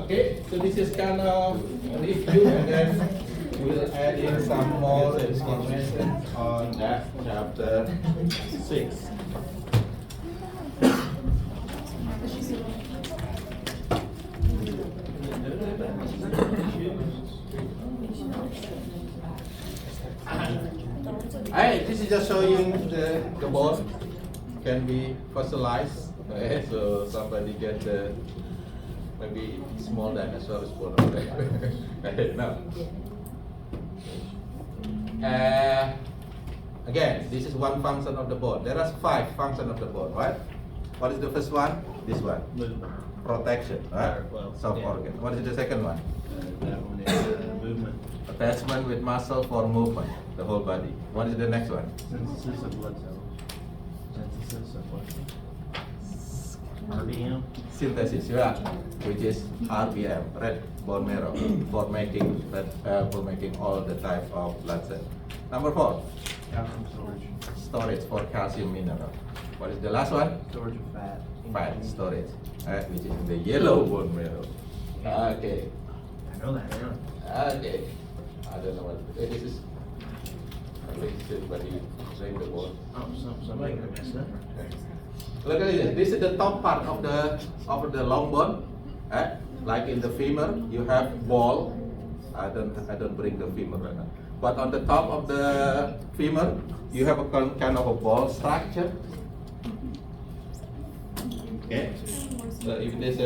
Okay, so this is kind of review, and then we'll add in some more information on that chapter 6. Alright, this is just showing the bone can be fossilized. Okay, so somebody get the maybe small dinosaurs bone over there. No. Again, this is one function of the bone. There are 5 functions of the bone, right? What is the first one? This one. Movement. Protection, right? Well, Soft yeah. organ. What is the second one? That one is movement. Attachment with muscle for movement, the whole body. What is the next one? Synthesis of blood cells. Synthesis of blood cells. RBM. Synthesis, yeah, which is RBM, red bone marrow, for making all the type of blood cells. Number 4, Calcium storage. storage for calcium mineral. What is the last one? Storage of fat. Fat storage, which is the yellow bone marrow. Okay, I know that, yeah. okay. I don't know what this is. At least everybody saying the bone. Oh, somebody could mess that. Look at this. This is the top part of the long bone. Like in the femur, you have ball. I don't bring the femur right now. But on the top of the femur, you have a kind of a ball structure. Okay. So if this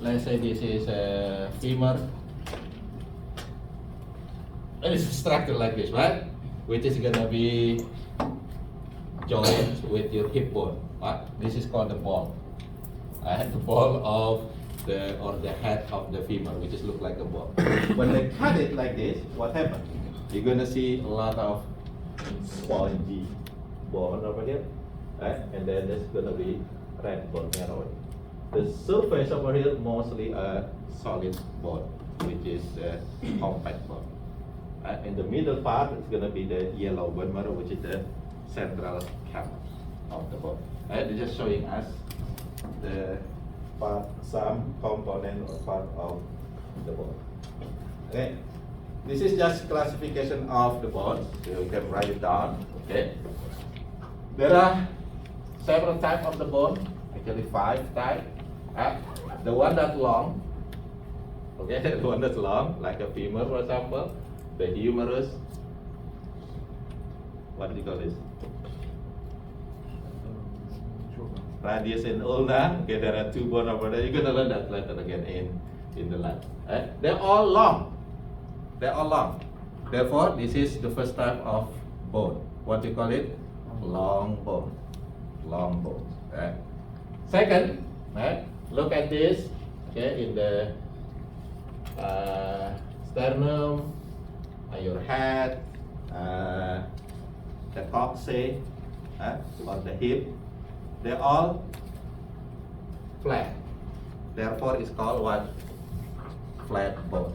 let's say this is a femur, it is structured like this, right? Which is gonna be joined with your hip bone. Right? This is called the ball. The ball of the head of the femur, which is look like a ball. When they cut it like this, what happens? You're gonna see a lot of spongy bone over here, right? And then there's gonna be red bone marrow. The surface over here mostly a solid bone, which is a compact bone. In the middle part, it's gonna be the yellow bone marrow, which is the central cap of the bone. They're just showing us the part, some component or part of the bone. Okay, this is just classification of the bones. So you can write it down. Okay, there are several types of the bone. Actually, 5 types. The one that's long. Okay, the one that's long, like a femur, for example, the humerus. What do you call this? Radius and ulna. Okay, there are 2 bones over there. You're gonna learn that later again in the lab. They're all long. They're all long. Therefore, this is the first type of bone. What do you call it? Long bone. Long bone. Second, look at this. Okay, in the sternum, your head, the coccyx, or the hip. They're all flat. Therefore, it's called what? Flat bone.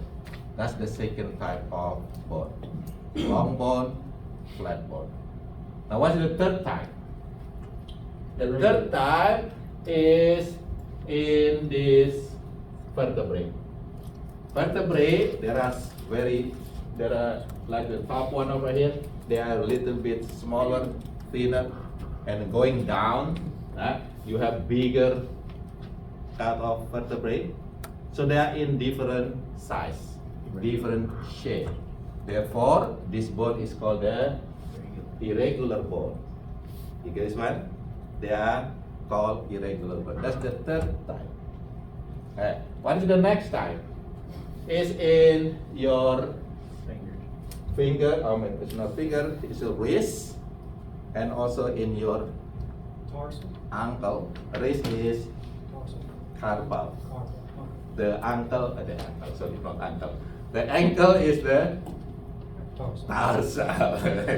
That's the second type of bone. Long bone, flat bone. Now, what is the third type? The third type is in this vertebrae. Vertebrae, there are like the top one over here. They are a little bit smaller, thinner, and going down, you have bigger cut of vertebrae. So they are in different size, different shape. Therefore, this bone is called the irregular bone. You get this one? They are called irregular bone. That's the third type. What is the next type? Is in your finger. It's not finger. It's a wrist, and also in your ankle. Wrist is carpal. The ankle, sorry, not ankle. The ankle is the tarsal.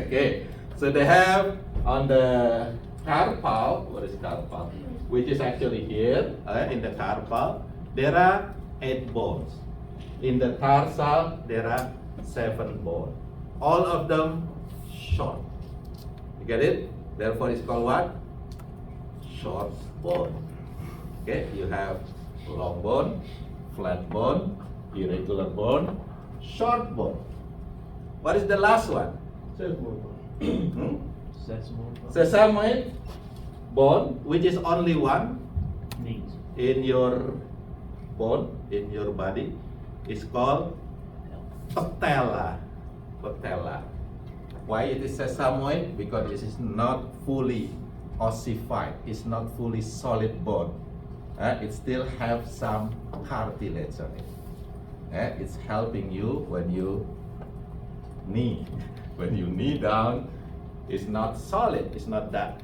Okay, so they have on the carpal. What is carpal? Which is actually here in the carpal. There are 8 bones. In the tarsal, there are 7 bones. all of them short. You get it? Therefore, it's called what? Short bone. Okay, you have long bone, flat bone, irregular bone, short bone. What is the last one? Hmm? Sesamoid bone, which is only one Knees. in your bone, in your body, is called patella. Patella. Why it is sesamoid? Because it is not fully ossified. It's not fully solid bone. It still have some cartilage on it. It's helping you when you knee. When you knee down, it's not solid. It's not that,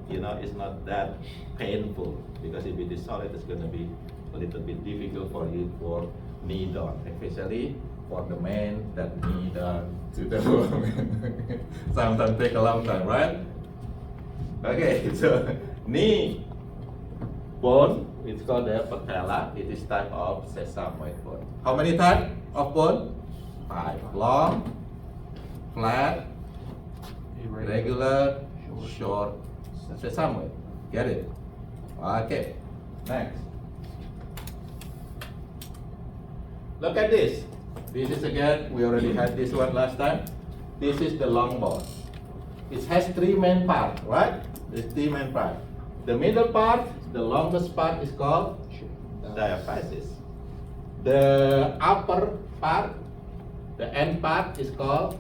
it's not that painful. Because if it is solid, it's going to be a little bit difficult for you for knee down, especially for the men that knee down to the woman. Sometimes take a long time, right? Okay, so knee bone, it's called the patella. It is type of sesamoid bone. How many types of bone? 5. Long, flat, irregular, short, sesamoid. Get it? Okay, next. Look at this. This is again, we already had this one last time. This is the long bone. It has 3 main parts, right? There's 3 main parts. The middle part, the longest part is called diaphysis. The upper part, the end part is called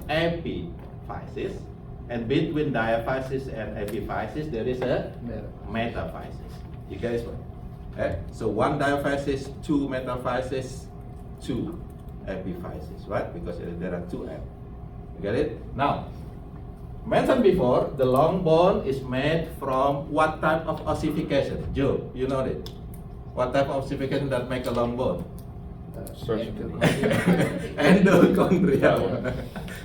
epiphysis. And between diaphysis and epiphysis, there is a metaphysis. You guys what? So 1 diaphysis, 2 metaphysis, 2 epiphysis, right? Because there are 2 ep. You get it? Now, mentioned before, the long bone is made from what type of ossification? Joe, you know it. What type of ossification that make a long bone? Endochondrial.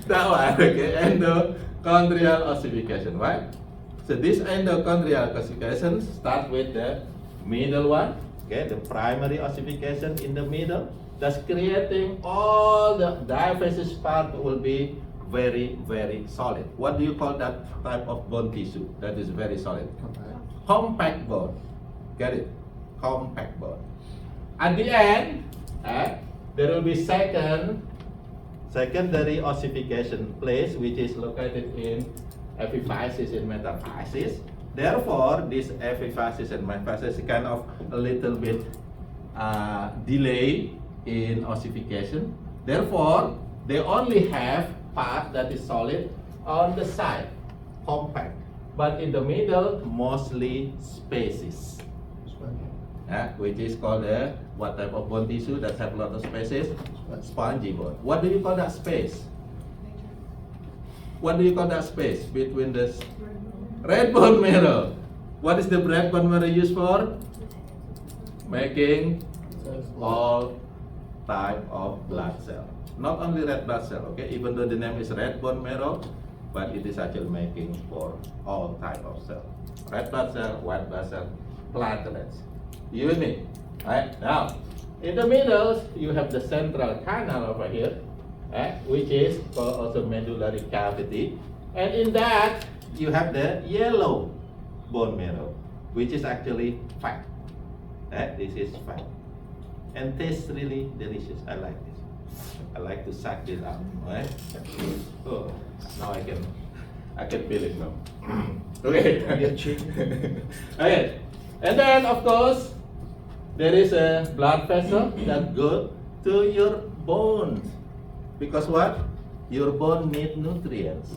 That one, okay? Endochondrial ossification, right? So this endochondrial ossification starts with the middle one, okay? The primary ossification in the middle, thus creating all the diaphysis part will be very, very solid. What do you call that type of bone tissue that is very solid? Compact bone. Get it? Compact bone. At the end, there will be secondary ossification place, which is located in epiphysis and metaphysis. Therefore, this epiphysis and metaphysis is kind of a little bit delay in ossification. Therefore, they only have part that is solid on the side, compact, but in the middle, mostly spaces, which is called what type of bone tissue that have a lot of spaces? Spongy bone. What do you call that space? What do you call that space between the red bone marrow? What is the red bone marrow used for? Making all type of blood cell. Not only red blood cell, okay? Even though the name is red bone marrow, but it is actually making for all type of cell. Red blood cell, white blood cell, platelets. You with me? Right? Now, in the middle, you have the central canal over here, which is called also medullary cavity. And in that, you have the yellow bone marrow, which is actually fat. This is fat. And tastes really delicious. I like this. I like to suck this out, right? Oh, now I can feel it now. Okay. Okay. And then, of course, there is a blood vessel that goes to your bones. Because what? Your bone need nutrients,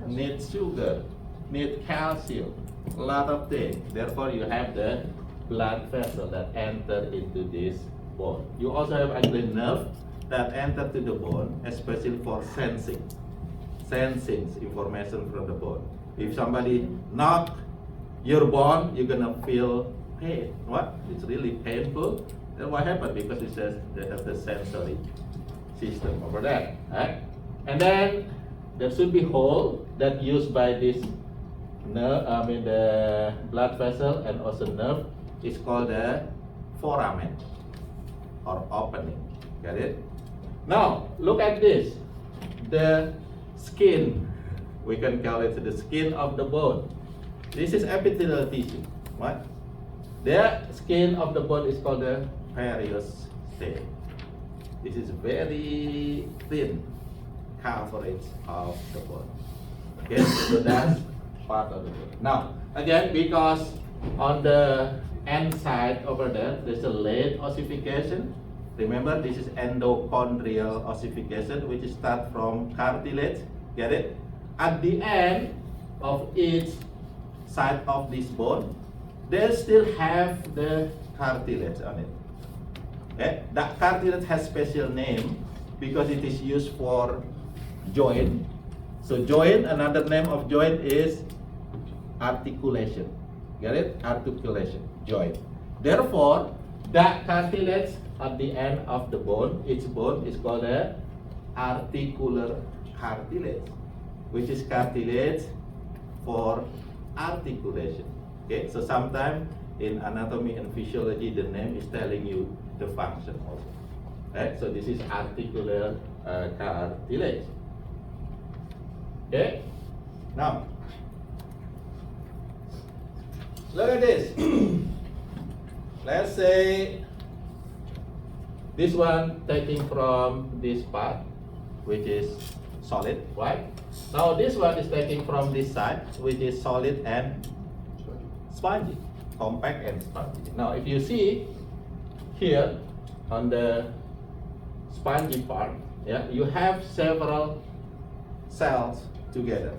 need sugar, need calcium, a lot of things. Therefore, you have the blood vessel that enter into this bone. You also have actually nerve that enter to the bone, especially for sensing information from the bone. If somebody knock your bone, you're gonna feel pain. What? It's really painful. Then what happened? Because it says they have the sensory system over there. Right? And then there should be hole that used by this nerve, the blood vessel and also nerve is called the foramen or opening. Get it? Now look at this. the skin. We can call it the skin of the bone. This is epithelial tissue, right? The skin of the bone is called the periosteum. This is very thin coverage of the bone. Okay, so that's part of the bone. Now, again, because on the end side over there, there's a late ossification. Remember, this is endochondrial ossification, which starts from cartilage. Get it? At the end of each side of this bone, they still have the cartilage on it. Okay? That cartilage has special name because it is used for joint. So joint, another name of joint is articulation. Get it? Articulation, joint. Therefore, that cartilage at the end of the bone, each bone is called a articular cartilage, which is cartilage for articulation. Okay, so sometimes in anatomy and physiology, the name is telling you the function also. Okay, so this is articular cartilage. Okay, now look at this. Let's say this one taking from this part, which is solid, right? Now this one is taking from this side, which is solid and spongy, compact and spongy. Now if you see here on the spongy part, yeah, you have several cells together.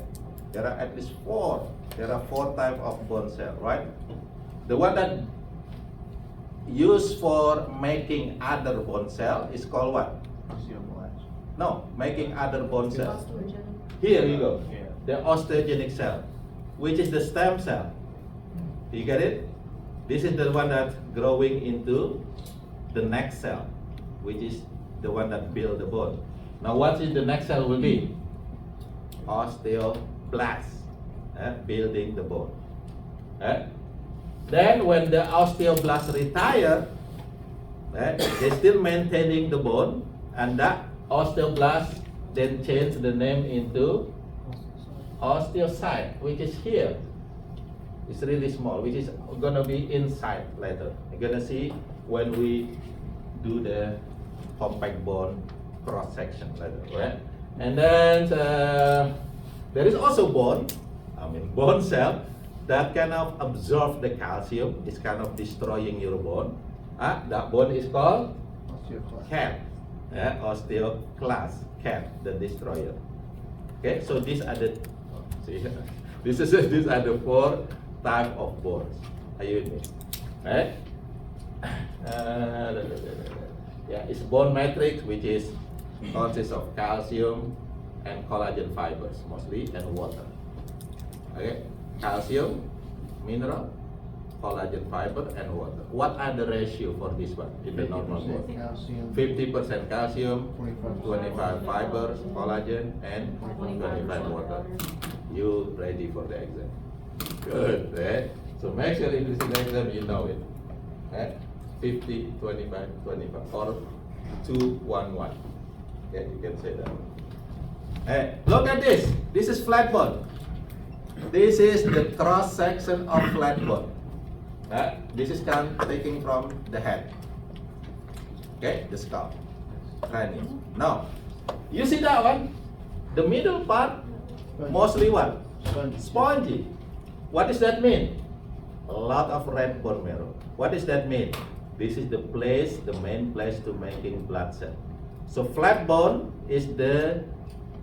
There are at least four. There are four types of bone cell, right? The one that used for making other bone cell is called what? Osteoblasts. No, making other bone cells. Osteogenic. Here you go. Yeah. The osteogenic cell, which is the stem cell. You get it? This is the one that growing into the next cell, which is the one that build the bone. Now what is the next cell will be? Osteoblast, building the bone. Then when the osteoblast retire, they still maintaining the bone, and that osteoblast then change the name into osteocyte, which is here. It's really small, which is gonna be inside later. You're gonna see when we do the compact bone cross section later, right? And then there is also bone, bone cell that kind of absorb the calcium. It's kind of destroying your bone. That bone is called Osteoclast. cap, osteoclast, cap, the destroyer. Okay, so these are the see, these are the four type of bones. Are you with me? Right? Yeah, it's bone matrix, which is consists of calcium and collagen fibers mostly, and water. Okay, calcium, mineral, collagen fiber, and water. What are the ratio for this one in the normal 50% bone? calcium. 50% calcium, 25% 25 fibers, collagen, and 25 water. You ready for the exam? Good, right? So make sure if it's in the exam, you know it. Right? 50, 25, 25, or 2, 1, 1. Okay, you can say that. Hey, look at this. This is flat bone. This is the cross section of flat bone. This is taking from the head. Okay, the skull, cranium. Now, you see that one? The middle part, mostly what? Spongy. Spongy. What does that mean? A lot of red bone marrow. What does that mean? This is the place, the main place to making blood cell. So flat bone is the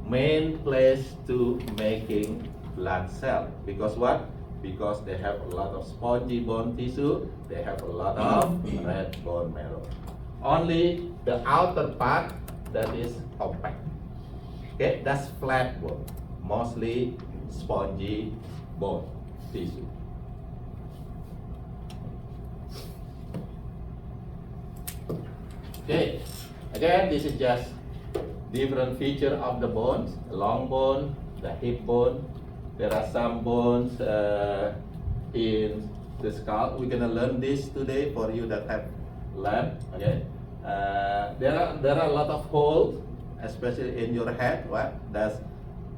main place to making blood cell. Because what? Because they have a lot of spongy bone tissue, they have a lot of red bone marrow. Only the outer part that is compact. Okay, that's flat bone, mostly spongy bone tissue. Okay, again, this is just different feature of the bones, the long bone, the hip bone. There are some bones in the skull. We're gonna learn this today for you that have learned. Okay, there are a lot of holes especially in your head, right?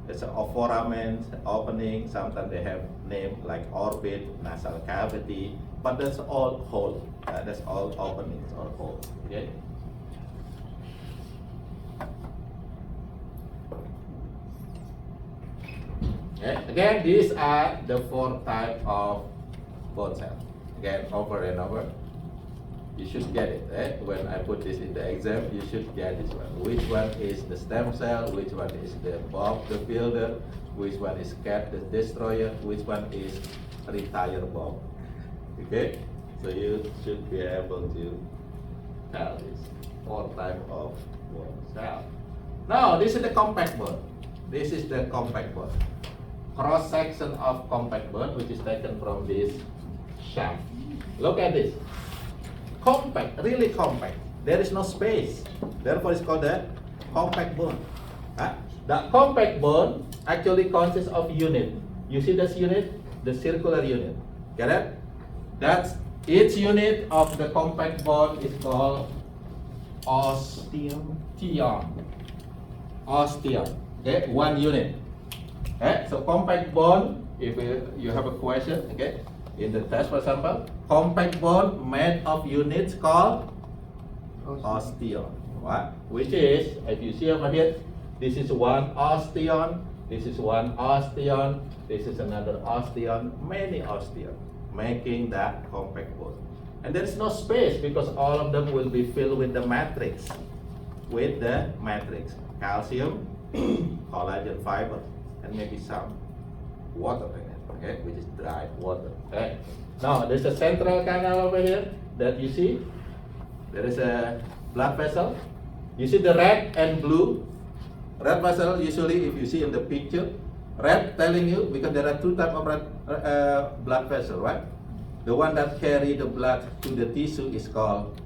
It's a foramen opening. Sometimes they have name like orbit, nasal cavity, but that's all hole. That's all openings or hole. Okay. Okay. Again, these are the 4 types of bone cells. Again, over and over. You should get it. When I put this in the exam, you should get this one. Which one is the stem cell? Which one is the bulb, the builder? Which one is cat, the destroyer? Which one is retire bulb? Okay, so you should be able to tell this 4 types of bone cell. Now, this is the compact bone. This is the compact bone. Cross section of compact bone, which is taken from this shaft. Look at this. Compact, really compact. There is no space. Therefore, it's called the compact bone. The compact bone actually consists of unit. You see this unit? The circular unit. Get it? That's each unit of the compact bone is called osteon. Osteon. Okay, 1 unit. Okay, so compact bone, if you have a question, okay, in the test for example, compact bone made of units called osteon. What? Which is, if you see over here, this is 1 osteon, this is 1 osteon, this is another osteon, many osteon, making that compact bone. And there is no space because all of them will be filled with the matrix. Calcium, collagen fiber, and maybe some water in it, okay, which is dry water. Okay. Now there's a central canal over here that you see. There is a blood vessel. You see the red and blue. Red vessel usually, if you see in the picture, red telling you because there are 2 types of blood vessel, right? The one that carry the blood to the tissue is called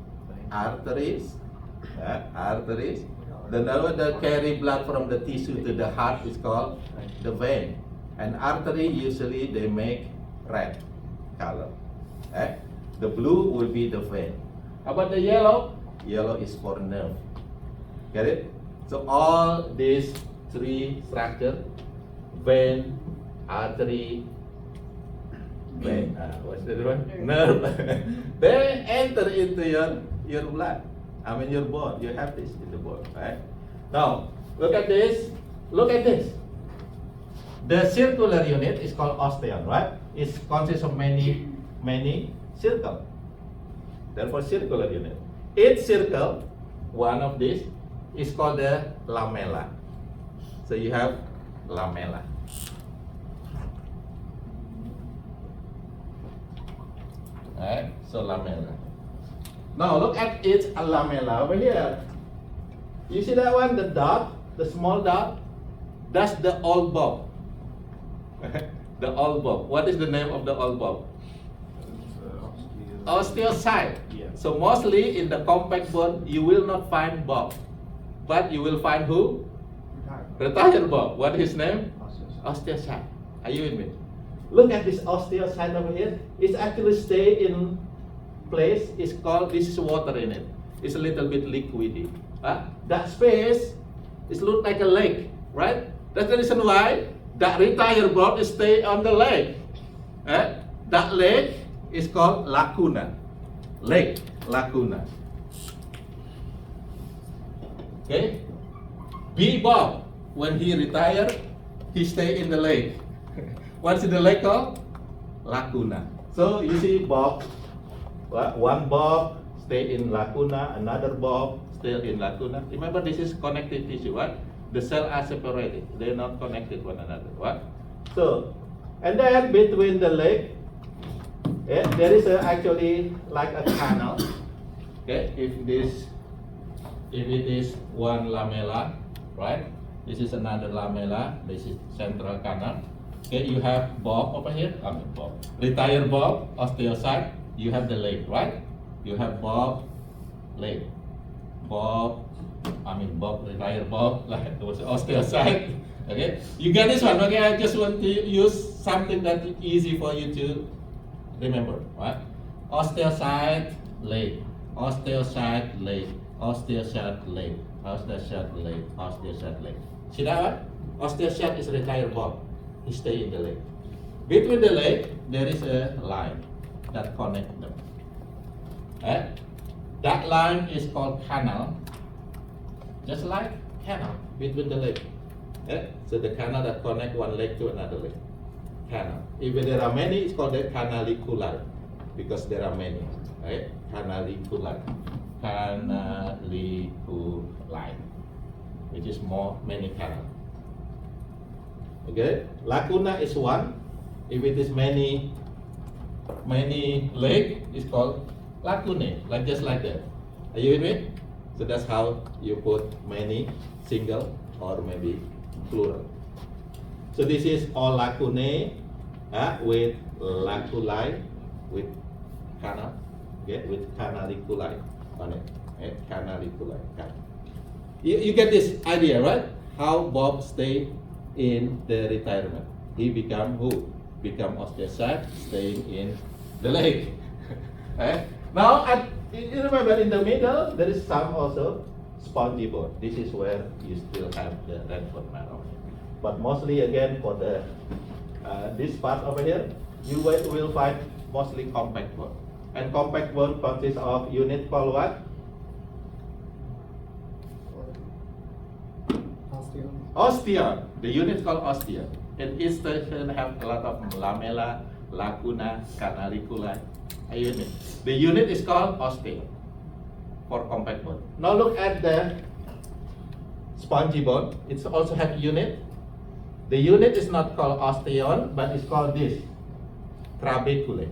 arteries. Arteries. The other one that carry blood from the tissue to the heart is called the vein. And artery usually they make red color. The blue will be the vein. How about the yellow? Yellow is for nerve. Get it? So all these 3 structures, vein, artery, vein, what's the other one? Nerve. They enter into your blood. I mean your bone. You have this in the bone, right? Now look at this. Look at this. The circular unit is called osteon, right? It consists of many circles. Therefore, circular unit. Each circle, one of these, is called the lamella. So you have lamella. Alright, so lamella. Now look at each lamella over here. You see that one, the dot, the small dot? That's the old bulb. The old bulb. What is the name of the old bulb? Osteocyte. Yeah. So mostly in the compact bone, you will not find bulb, but you will find who? Retired bulb. What is his name? Osteocyte. Are you with me? Look at this osteocyte over here. It's actually stay in place. It's called, this is water in it. It's a little bit liquidy. That space is look like a lake, right? That's the reason why that retired bulb is stay on the lake. That lake is called lacuna. Lake, lacuna. Okay? B bulb, when he retired, he stay in the lake. What's in the lake called? Lacuna. So you see bulb, one bulb stay in lacuna, another bulb still in lacuna. Remember, this is connective tissue, right? The cells are separated. They're not connected one another, right? So, and then between the leg, there is actually like a canal. Okay, if it is one lamella, right? This is another lamella. This is central canal. Okay, you have bulb over here. Retire bulb, osteocyte. You have the leg, right? You have bulb, leg, bulb. Retire bulb, like it was osteocyte. Okay, you get this one. Okay, I just want to use something that is easy for you to remember, right? Osteocyte, leg, osteocyte, leg, osteoshad leg, osteoshad leg, osteoshad leg. See that one? Osteoshad is retired bone. It stay in the leg. Between the leg, there is a line that connects them. Eh? That line is called canal, just like canal between the leg. Eh? So the canal that connect one leg to another leg. Canal. If there are many, it's called the canaliculi, because there are many. Right? Canaliculi. Canaliculi, which is many canal. Okay? Lacuna is one. If it is many leg, it's called lacunae, like just like that. Are you with me? So that's how you put many, single, or maybe plural. So this is all lacunae with laculi, with canal, okay, with canaliculi on it. Okay? Canaliculi. You get this idea, right? How Bob stayed in the retirement. He become who? Become osteoshad, staying in the leg. Okay? Now, you remember in the middle, there is some also spongy bone. This is where you still have the red bone marrow. But mostly again for the this part over here, you will find mostly compact bone. And compact bone consists of unit called what? Osteon. The unit called osteon. And each station have a lot of lamella, lacuna, canaliculi. Are you with me? The unit is called osteon for compact bone. Now look at the spongy bone. It also have unit. The unit is not called osteon, but it's called this, trabeculae.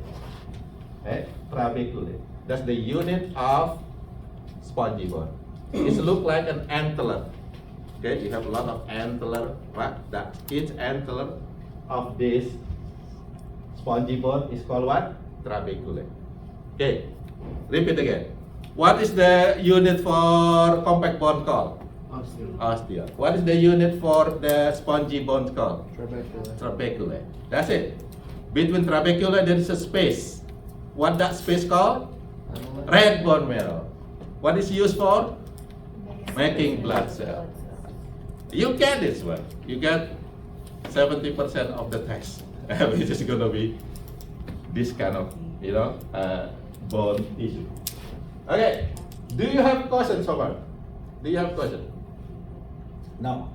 Okay? Trabeculae. That's the unit of spongy bone. It looks like an antler. Okay, you have a lot of antler, right? That each antler of this spongy bone is called what? Trabeculae. Okay, repeat again. What is the unit for compact bone called? Osteon. Osteon. What is the unit for the spongy bone called? Trabeculae. Trabeculae. That's it. Between trabeculae there is a space. What that space called? Red bone marrow. What is used for? Making blood cells. You get this one. You get 70% of the test, which is gonna be this kind of, bone tissue. Okay. Do you have questions so far? Do you have questions? No.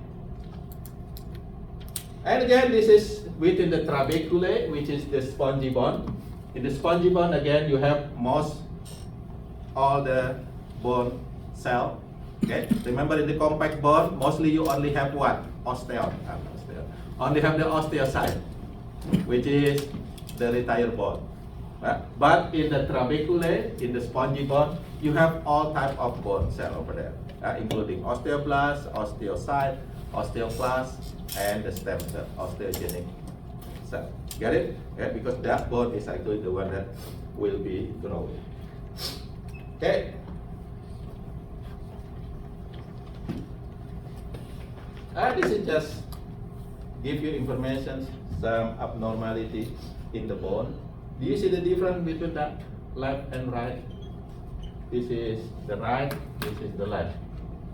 And again, this is within the trabeculae, which is the spongy bone. In the spongy bone, again, you have all the bone cell. Okay. Remember in the compact bone, mostly you only have what? Osteon. Only have the osteocyte, which is the retired bone. But in the trabeculae, in the spongy bone, you have all type of bone cell over there, including osteoblast, osteocyte, osteoclast, and the stem cell, osteogenic cell. Get it? Yeah, because that bone is actually the one that will be growing. Okay. This is just give you information, some abnormality in the bone. Do you see the difference between the left and right? This is the right, this is the left.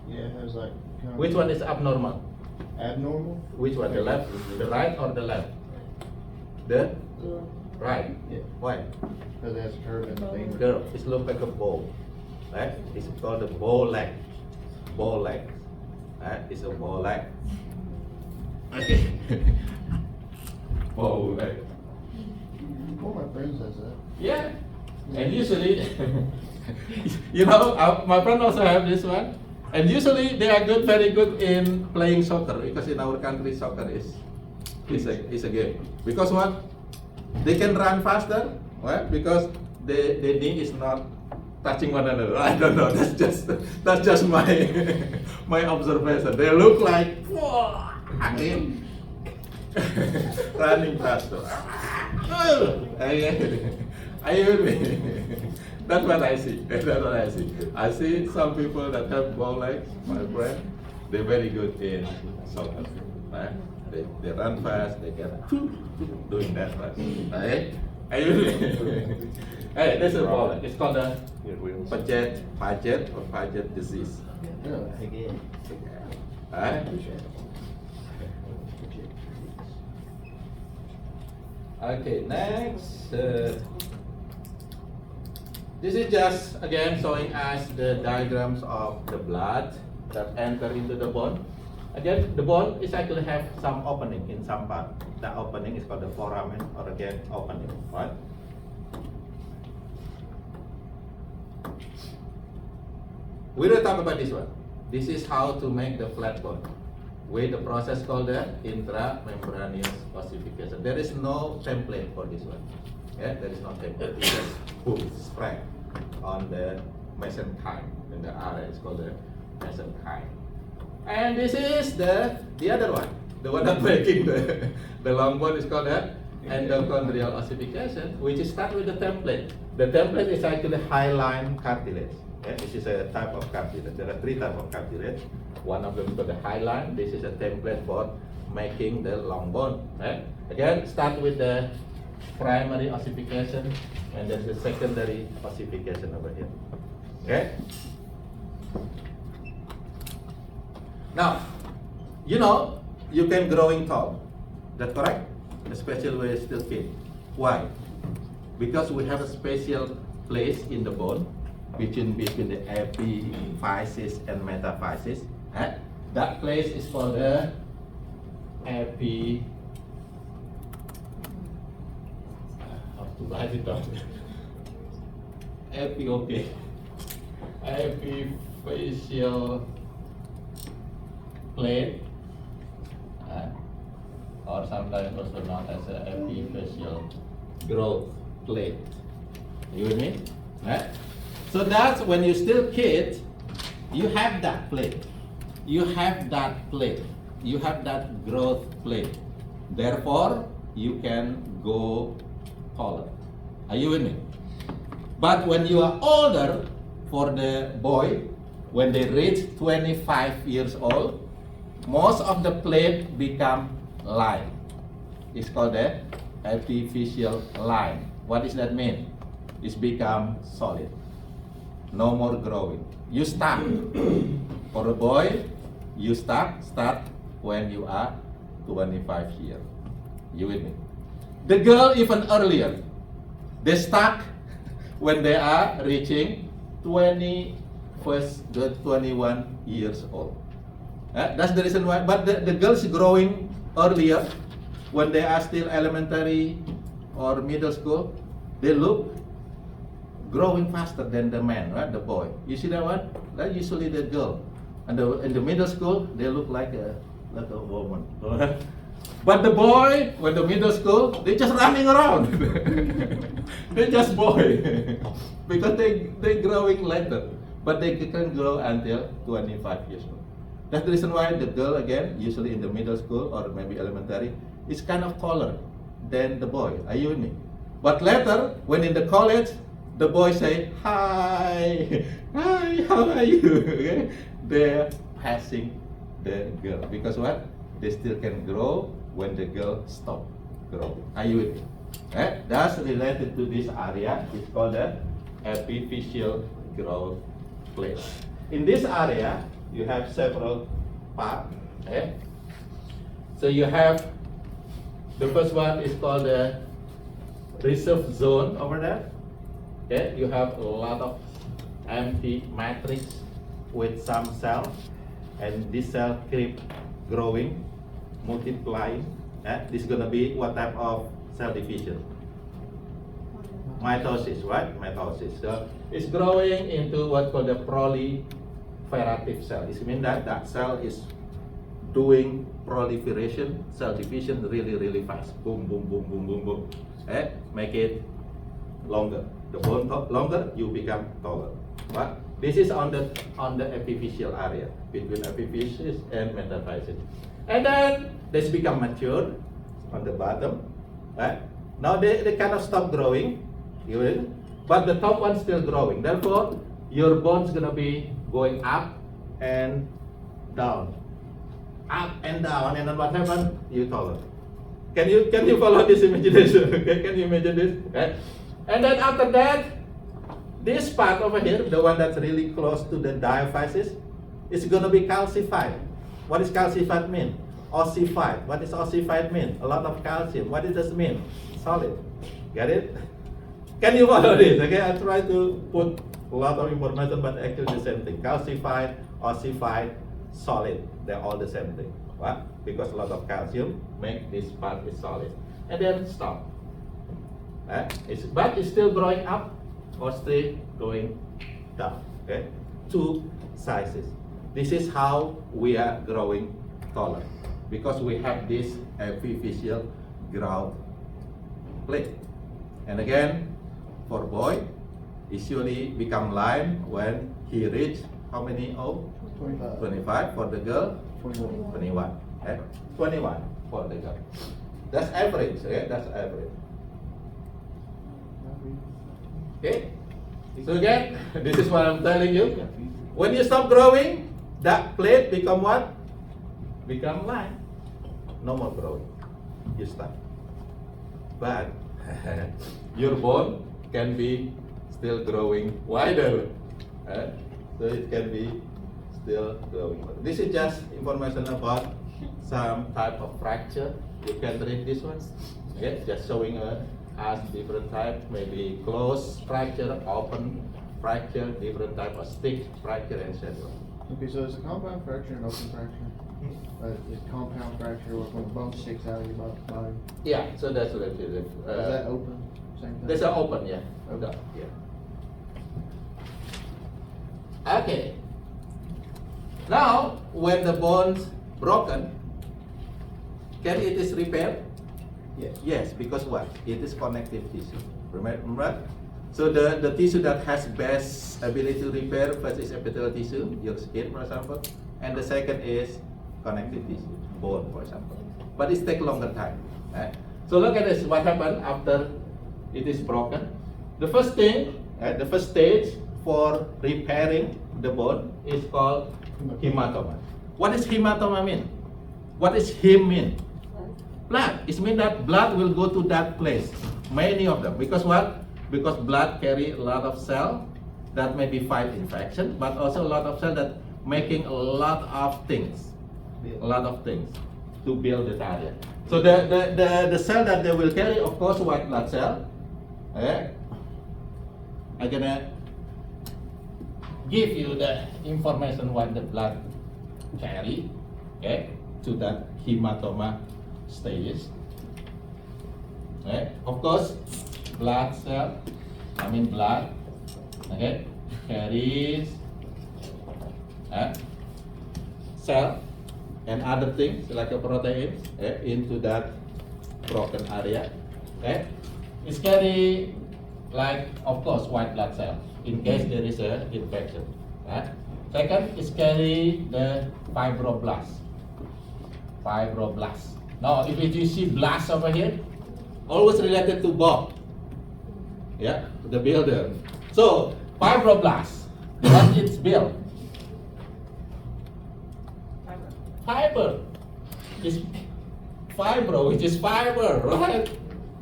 Yeah, it has like. Which one is abnormal? Abnormal? Which one, the left, the right, or the left? The right. Yeah. Why? Because it has a curve in the femur. Curve. It looks like a bow. Right? It's called the bow leg. Bow leg. Right? It's a bow leg. Okay. Bow leg. One of my friends does that. Yeah. And usually, my friend also have this one. And usually they are very good in playing soccer, because in our country soccer is a game. Because what? They can run faster, right? Because the knee is not touching one another. I don't know. That's just my observation. They look like running faster. Are you with me? That's what I see. That's what I see. I see some people that have bow legs, my friend, they're very good in soccer. Right? They run fast, they get doing that fast. Right? Are you with me? Hey, this is a problem. It's called a You had wheels. Paget disease. No, again. Alright? Okay, next. This is just again showing us the diagrams of the blood that enter into the bone. Again, the bone is actually have some opening in some part. That opening is called the foramen, or again opening, right? We will talk about this one. This is how to make the flat bone with the process called the intramembranous ossification. There is no template for this one. Yeah, there is no template. It's just boom, spread on the mesenchyme. In the area is called the mesenchyme. And this is the other one. The one that making the long bone is called the endochondrial ossification, which is start with the template. The template is actually hyaline cartilage. Yeah, this is a type of cartilage. There are three types of cartilage. One of them is called the hyaline. This is a template for making the long bone. Right? Again, start with the primary ossification, and then the secondary ossification over here. Okay? Now, you know, you can growing tall. That's correct? Especially when you're still kid. Why? Because we have a special place in the bone between the epiphysis and metaphysis. That place is called the epi. How to write it down? Okay. Epiphysial plate, or sometimes also known as an epiphysial growth plate. You with me? Right? So that's when you're still kid, you have that plate. You have that plate. You have that growth plate. Therefore, you can go taller. Are you with me? But when you are older, for the boy, when they reach 25 years old, most of the plate become line. It's called the epiphysial line. What does that mean? It's become solid. No more growing. You start. For a boy, you start when you are 25 years. You with me? The girl even earlier. They start when they are reaching 21 years old. That's the reason why. But the girls growing earlier, when they are still elementary or middle school, they look growing faster than the man, right? The boy. You see that one? That's usually the girl. And in the middle school, they look like a woman. But the boy, when the middle school, they just running around. They just boy. Because they growing later. But they can grow until 25 years old. That's the reason why the girl, again, usually in the middle school or maybe elementary, is kind of taller than the boy. Are you with me? But later, when in the college, the boy say, hi, how are you? Okay? They're passing the girl. Because what? They still can grow when the girl stop growing. Are you with me? That's related to this area. It's called the epiphysial growth plate. In this area, you have several parts. So you have, the first one is called the reserve zone over there. You have a lot of empty matrix with some cell, and this cell keep growing, multiplying. This is gonna be what type of cell division? Mitosis, right? Mitosis. So it's growing into what's called the proliferative cell. It means that that cell is doing proliferation, cell division really fast. Boom, boom, boom, boom, boom, boom. Make it longer. The bone longer, you become taller. But this is on the epiphyseal area between epiphysis and metaphysis. And then this become mature on the bottom. Now they kind of stop growing, but the top one still growing. Therefore, your bone's gonna be going up and down, and then what happened? You taller. Can you follow this imagination? Okay, can you imagine this? And then after that, this part over here, the one that's really close to the diaphysis, is going to be calcified. What does calcified mean? Ossified. What does ossified mean? A lot of calcium. What does this mean? Solid. Get it? Can you follow this? Okay, I try to put a lot of information, but actually the same thing. Calcified, ossified, solid. They're all the same thing. What? Because a lot of calcium make this part is solid. And then stop. But it's still growing up or still going down. Okay? Two sizes. This is how we are growing taller, because we have this epiphyseal growth plate. And again, for boy, it usually become line when he reach how many old? 25. 25. For the girl, 21. 21. Okay? 21 for the girl. That's average. Okay? That's average. Okay? So again, this is what I'm telling you. When you stop growing, that plate become what? Become line. No more growing. You stop. But your bone can be still growing wider. So it can be still growing wider. This is just information about some type of fracture. You can read this one. Okay, just showing us different type, maybe closed fracture, open fracture, different type of stick fracture, etc. Okay, so there's a compound fracture and open fracture. Is compound fracture when the bone sticks out of your body? Yeah, so that's what it is. Is that open? Same thing? That's an open, yeah. Okay. Yeah. Okay. Now, when the bone's broken, can it is repaired? Yes. Yes, because what? It is connective tissue. Remember? So the tissue that has best ability to repair first is epithelial tissue, your skin, for example, and the second is connective tissue, bone, for example. But it takes longer time. Right? So look at this. What happened after it is broken? The first thing, the first stage for repairing the bone is called hematoma. What does hematoma mean? What does hem mean? Blood. It means that blood will go to that place. Many of them. Because what? Because blood carry a lot of cell that maybe fight infection, but also a lot of cell that making a lot of things. A lot of things to build the area. So the cell that they will carry, of course, white blood cell. Okay? I'm gonna give you the information what the blood carry, okay, to that hematoma stages. Okay? Of course, blood cell, blood, okay, carries cell and other things like a protein into that broken area. Okay? It's carry like, of course, white blood cell in case there is a infection. Right? Second is carry the fibroblast. Fibroblast. Now, if you see blast over here, always related to Bob. Yeah, the builder. So, fibroblast, what it's built? Fiber. Is fibro, which is fiber, right?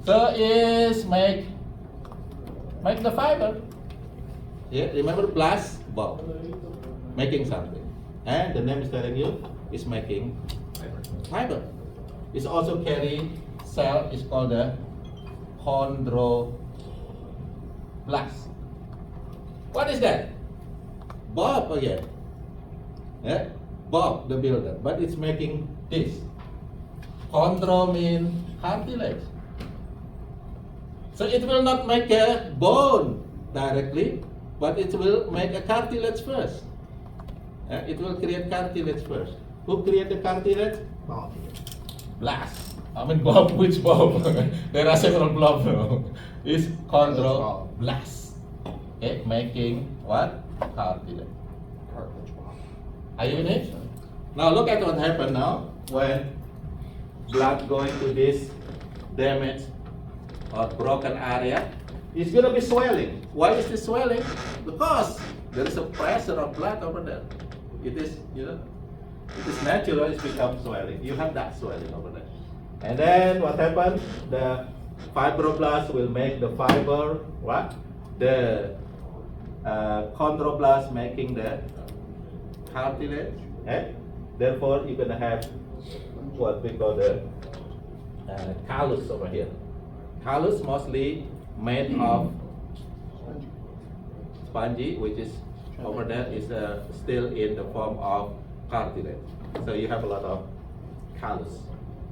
So is make the fiber. Yeah, remember blast, Bob, making something, and the name is telling you is making fiber. It's also carry cell is called the chondroblast. What is that? Bob again. Yeah? Bob the builder, but it's making this. Chondro means cartilage. So it will not make a bone directly, but it will make a cartilage first. It will create cartilage first. Who created cartilage? Bob. Blast. Bob, which Bob? There are several Bob now. It's chondroblast. Okay, making what? Cartilage. Are you in it? Now look at what happened now when blood going to this damaged or broken area. It's going to be swelling. Why is this swelling? Because there is a pressure of blood over there. It is, it is natural, it becomes swelling. You have that swelling over there. And then what happened? The Fibroblast will make the fiber, what? The chondroblast making the cartilage. Eh? Therefore, you're gonna have what we call the callus over here. Callus mostly made of spongy, which is over there is still in the form of cartilage. So you have a lot of callus.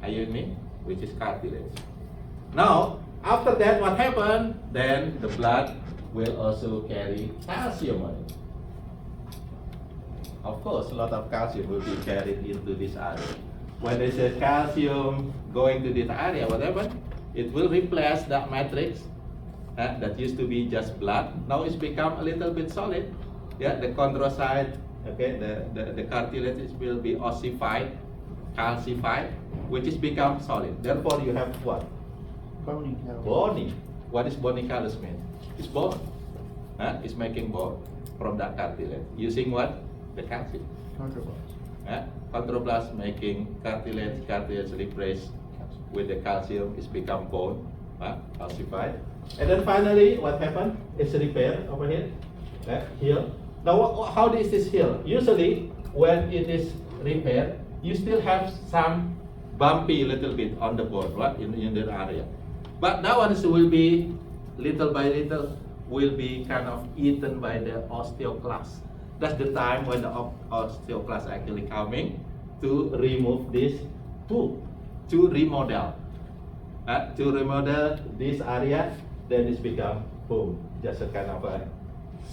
Are you with me? Which is cartilage. Now, after that, what happened? Then the blood will also carry calcium on it. Of course, a lot of calcium will be carried into this area. When they say calcium going to this area, what happened? It will replace that matrix that used to be just blood. Now it's become a little bit solid. Yeah, the chondrocyte, okay, the cartilage will be ossified, calcified, which is become solid. Therefore, you have what? Bony callus. Bony. What is bony callus mean? It's bone. It's making bone from that cartilage. Using what? The calcium. Chondroblast. Chondroblast making cartilage, cartilage replaced with the calcium is become bone, calcified. And then finally, what happened? It's repaired over here, heal. Now, how is this heal? Usually, when it is repaired, you still have some bumpy little bit on the bone, right, in that area. But that one will be little by little will be kind of eaten by the osteoclast. That's the time when the osteoclast actually coming to remove this tooth, to remodel this area. Then it's become boom, just a kind of a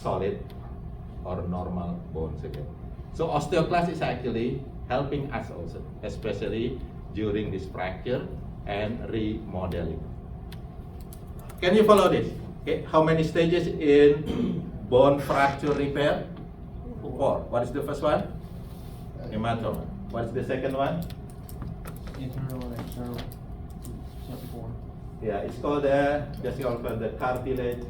solid or normal bones again. So osteoclast is actually helping us also, especially during this fracture and remodeling. Can you follow this? Okay, how many stages in bone fracture repair? 4. What is the first one? Hematoma. What is the second one? Internal and external. Subform. Yeah, it's called just called the cartilage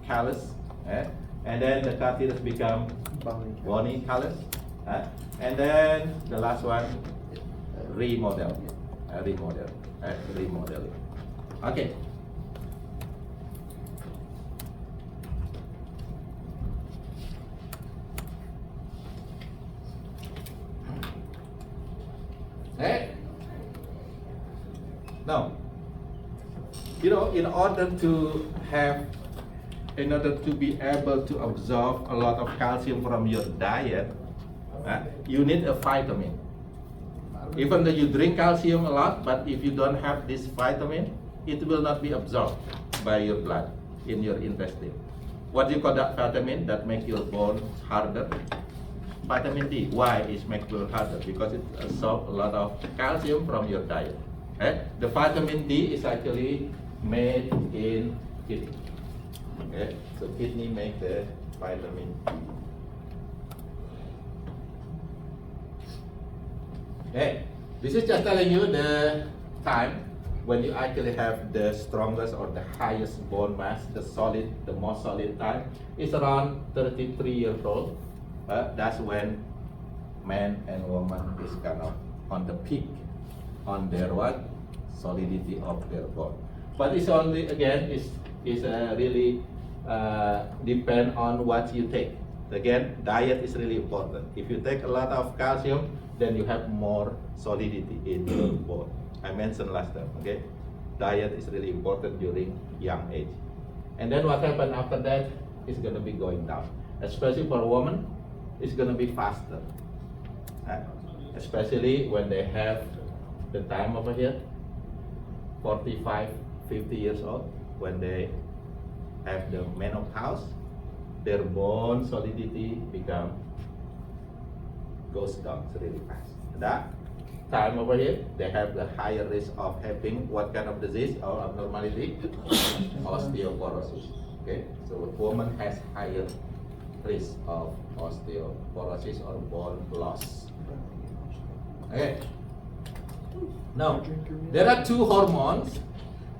callus, and then the cartilage become bony callus, and then the last one remodeling. Okay. Now, in order to be able to absorb a lot of calcium from your diet, you need a vitamin. Even though you drink calcium a lot, but if you don't have this vitamin, it will not be absorbed by your blood in your intestine. What do you call that vitamin that makes your bone harder? Vitamin D. Why is make bone harder? Because it absorbs a lot of calcium from your diet. The vitamin D is actually made in kidney. Okay, so kidney make the vitamin D. Okay, this is just telling you the time when you actually have the strongest or the highest bone mass, the most solid time is around 33 years old. That's when man and woman is kind of on the peak on their what? Solidity of their bone. But it's only again is really depend on what you take. Again, diet is really important. If you take a lot of calcium, then you have more solidity in your bone. I mentioned last time. Okay, diet is really important during young age. And then what happens after that is going to be going down. Especially for a woman, it's going to be faster. Especially when they have the time over here, 45, 50 years old, when they have the menopause, their bone solidity goes down really fast. That time over here, they have the higher risk of having what kind of disease or abnormality? Osteoporosis. Okay, so a woman has higher risk of osteoporosis or bone loss. Okay. Now, there are two hormones.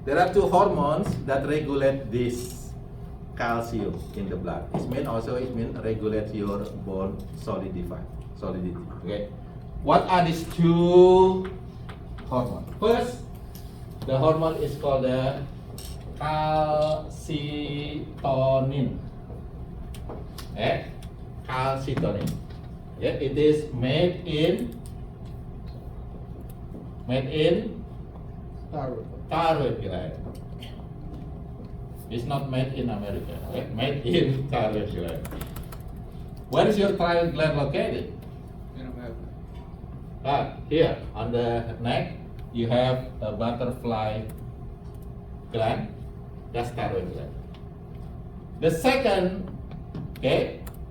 There are two hormones that regulate this calcium in the blood. It means regulate your bone solidity. Okay. What are these two hormones? First, the hormone is called the calcitonin. Calcitonin. It is made in thyroid gland. It's not made in America. Made in thyroid gland. Where is your thyroid gland located? Here on the neck, you have a butterfly gland. That's thyroid gland. The second,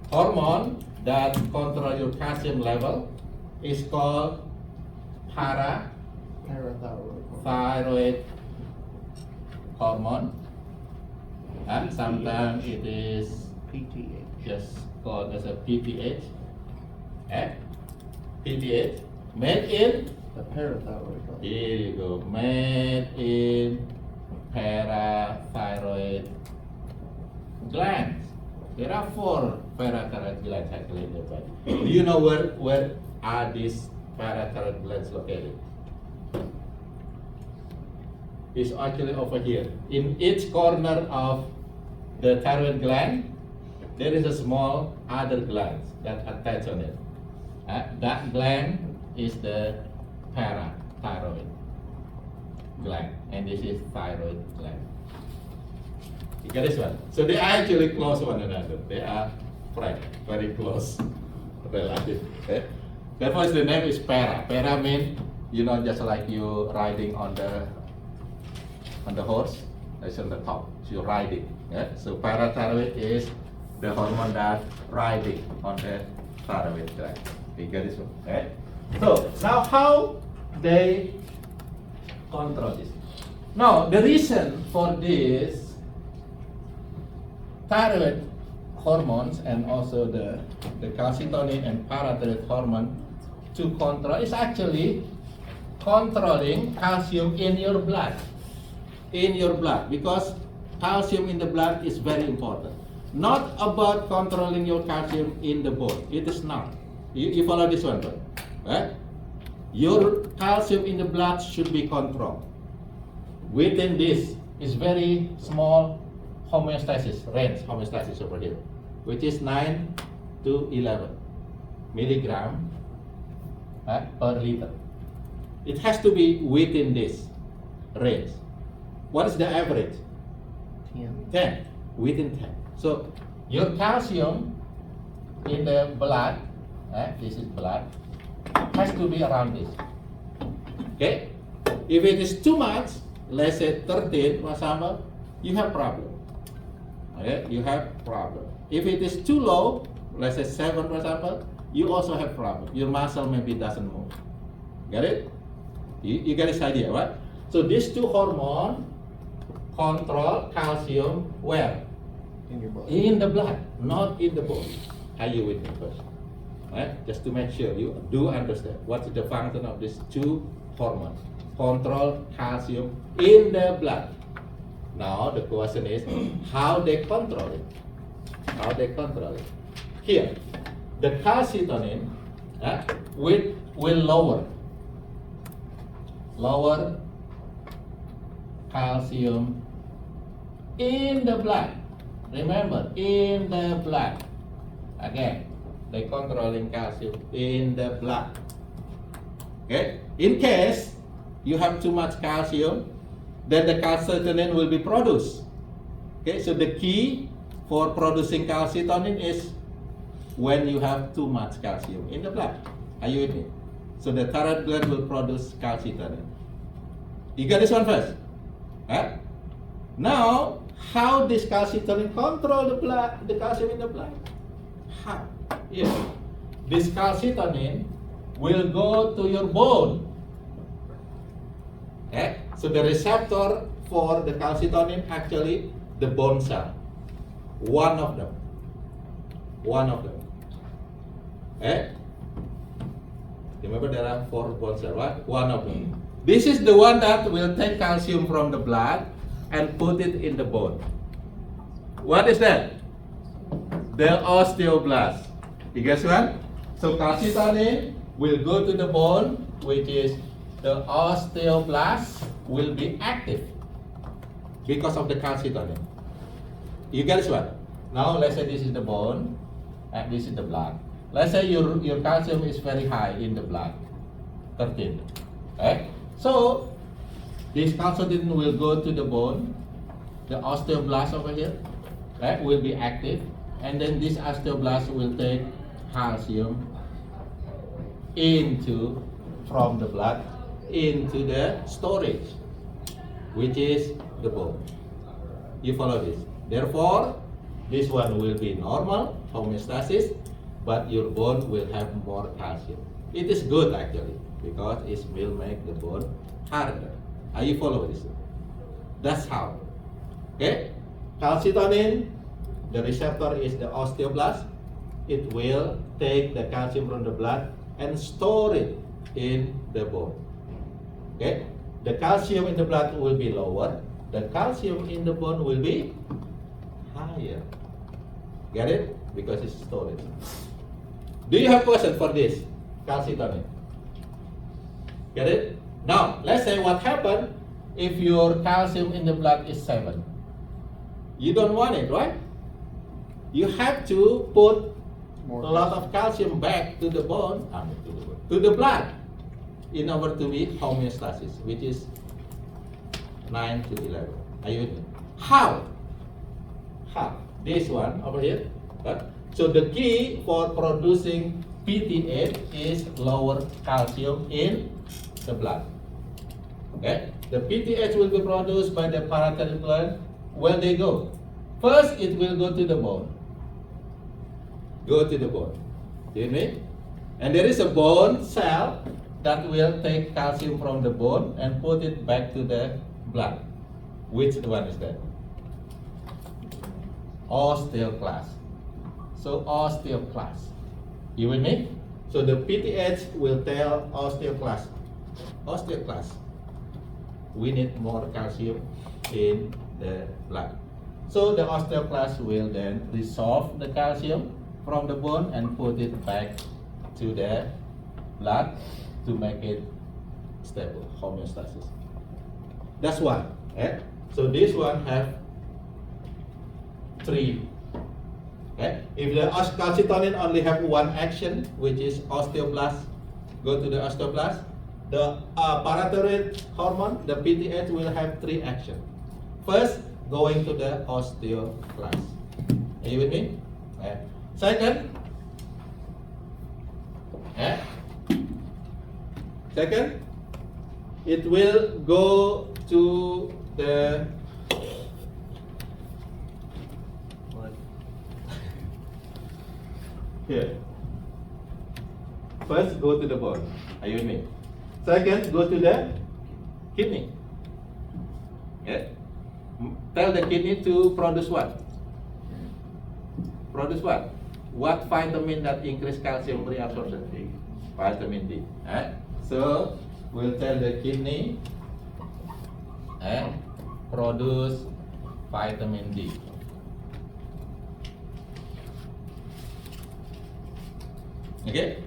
hormone that control your calcium level is called parathyroid hormone, and sometimes it is just called as a PTH. PTH, made in, The parathyroid gland. here you go, made in parathyroid glands. There are 4 parathyroid glands actually in the body. Do you know where are these parathyroid glands located? It's actually over here. In each corner of the thyroid gland, there is a small other gland that attach on it. That gland is the parathyroid gland, and this is thyroid gland. You get this one? So they are actually close one another. They are friends, very close relative. Therefore, the name is para. Para means, just like you riding on the horse, that's on the top. So you're riding. So parathyroid is the hormone that riding on the thyroid gland. You get this one? So now how they control this? Now the reason for this thyroid hormones and also the calcitonin and parathyroid hormone to control is actually controlling calcium in your blood. Because calcium in the blood is very important. Not about controlling your calcium in the bone. It is not. You follow this one, right? Your calcium in the blood should be controlled. Within this is very small homeostasis, range homeostasis over here, which is 9 to 11 milligram per liter. It has to be within this range. What is the average? 10. Within 10. So your calcium in the blood, this is blood, has to be around this. Okay? If it is too much, let's say 13, for example, you have problem. Okay? You have problem. If it is too low, let's say 7, for example, you also have problem. Your muscle maybe doesn't move. Get it? You get this idea, right? So these 2 hormones control calcium where? In your blood. In the blood, not in the bone. Are you with me first? Right? Just to make sure you do understand what is the function of these 2 hormones. Control calcium in the blood. Now the question is how they control it. How they control it. Here, the calcitonin will lower calcium in the blood. Remember, in the blood. Again, they controlling calcium in the blood. Okay? In case you have too much calcium, then the calcitonin will be produced. Okay, so the key for producing calcitonin is when you have too much calcium in the blood. Are you with me? So the thyroid gland will produce calcitonin. You get this one first? Now, how this calcitonin control the blood, the calcium in the blood? How? Yes. This calcitonin will go to your bone. So the receptor for the calcitonin actually the bone cell. One of them. Remember there are 4 bone cells, right? One of them. This is the one that will take calcium from the blood and put it in the bone. What is that? The osteoblast. You guess what? So calcitonin will go to the bone, which is the osteoblast will be active. because of the calcitonin. You get this one? Now let's say this is the bone and this is the blood. Let's say your calcium is very high in the blood, 13. Right? So this calcitonin will go to the bone, the osteoblast over here, right, will be active, and then this osteoblast will take calcium from the blood into the storage, which is the bone. You follow this? Therefore, this one will be normal, homeostasis, but your bone will have more calcium. It is good actually, because it will make the bone harder. Are you follow this? That's how. Okay? Calcitonin, the receptor is the osteoblast. It will take the calcium from the blood and store it in the bone. Okay? The calcium in the blood will be lower. The calcium in the bone will be higher. Get it? Because it's storage. Do you have question for this? Calcitonin. Get it? Now, let's say what happened if your calcium in the blood is 7. You don't want it, right? You have to put More a lot of calcium back to the bone, to the blood, in order to be homeostasis, which is 9 to 11. Are you with me? How? This one over here. Right? So the key for producing PTH is lower calcium in the blood. Okay? The PTH will be produced by the parathyroid gland. Where they go? First, it will go to the bone. Go to the bone. Do you mean? And there is a bone cell that will take calcium from the bone and put it back to the blood. Which one is that? Osteoclast. So osteoclast. You with me? So the PTH will tell osteoclast, we need more calcium in the blood. So the osteoclast will then resolve the calcium from the bone and put it back to the blood to make it stable, homeostasis. That's one. Okay? So this one have 3. Okay? If the calcitonin only have one action, which is osteoblast, go to the osteoblast. The parathyroid hormone, the PTH, will have 3 actions. First, going to the osteoclast. Are you with me? Okay. Second, it will go to the here. First, go to the bone. Are you with me? Second, go to the kidney. Okay? Tell the kidney to produce what? Produce what? What vitamin that increase calcium reabsorption? Vitamin D. So we'll tell the kidney produce vitamin D. Okay?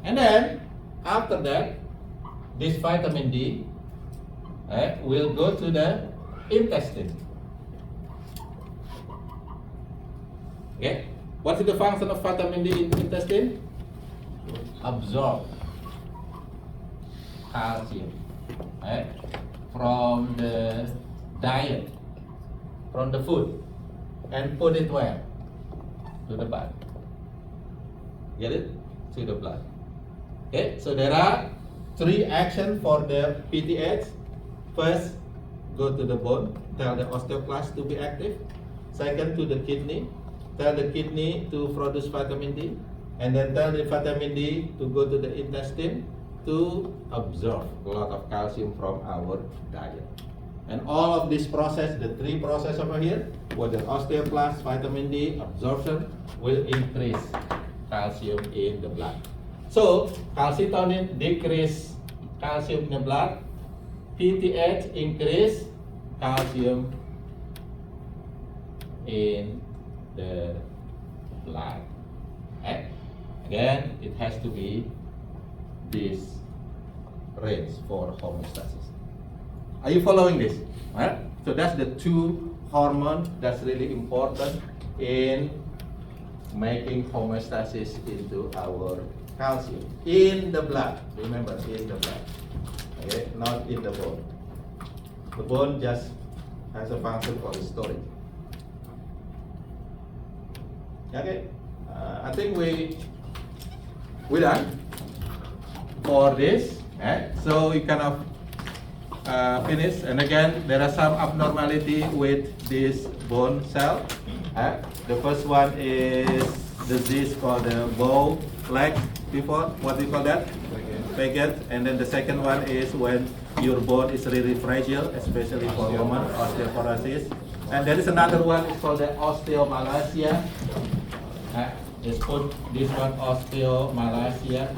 And then after that, this vitamin D will go to the intestine. Okay? What is the function of vitamin D in intestine? Absorb calcium from the diet, from the food, and put it where? To the blood. Get it? To the blood. Okay, so there are 3 actions for the PTH. First, go to the bone, tell the osteoclast to be active. Second, to the kidney, tell the kidney to produce vitamin D. And then tell the vitamin D to go to the intestine to absorb a lot of calcium from our diet. And all of this process, the 3 process over here, with the osteoclast, vitamin D, absorption, will increase calcium in the blood. So, calcitonin decrease calcium in the blood, PTH increase calcium in the blood. Okay? Again, it has to be this range for homeostasis. Are you following this? Right? So that's the two hormone that's really important in making homeostasis into our calcium in the blood. Remember, in the blood. Okay, not in the bone. The bone just has a function for storage. Okay, I think we're done for this. So we kind of finish. And again, there are some abnormality with this bone cell. The first one is disease called the bow leg before. What do you call that? Faggot. And then the second one is when your bone is really fragile, especially for women, osteoporosis. And there is another one, it's called the osteomalacia. Just put this one, osteomalacia.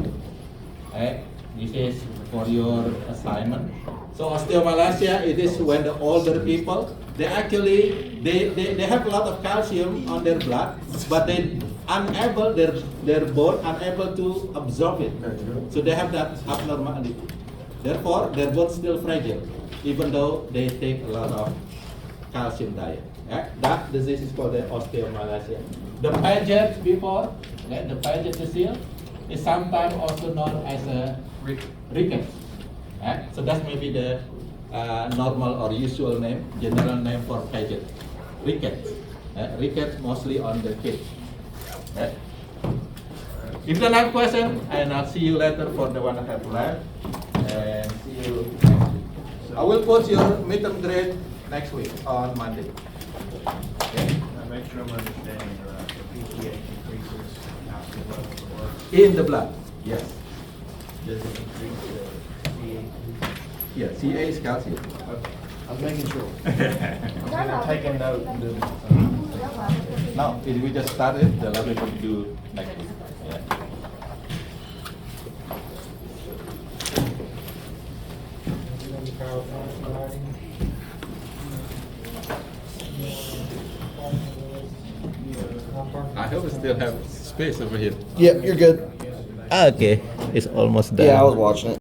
This is for your assignment. So osteomalacia, it is when the older people, they actually, they have a lot of calcium on their blood, but they unable, their bone unable to absorb it. So they have that abnormality. Therefore, their bone still fragile, even though they take a lot of calcium diet. That disease is called the osteomalacia. The Paget before, the Paget disease is sometimes also known as a rickets. So that may be the normal or usual name, general name for Paget. Rickets. Rickets mostly on the kids. If you don't have question, and I'll see you later for the one that have left. And see you next week. I will put your midterm grade next week on Monday. Okay? Make sure I'm understanding the PPH increases calcium levels at work. In the blood. Yes. Does it increase the CA? Yeah, Ca is calcium. Okay, I'm making sure. No, I'm taking note and doing it. Now, if we just started, the level will do next week. Yeah. I hope we still have space over here. Yep, you're good. Okay, it's almost done. Yeah, I was watching it.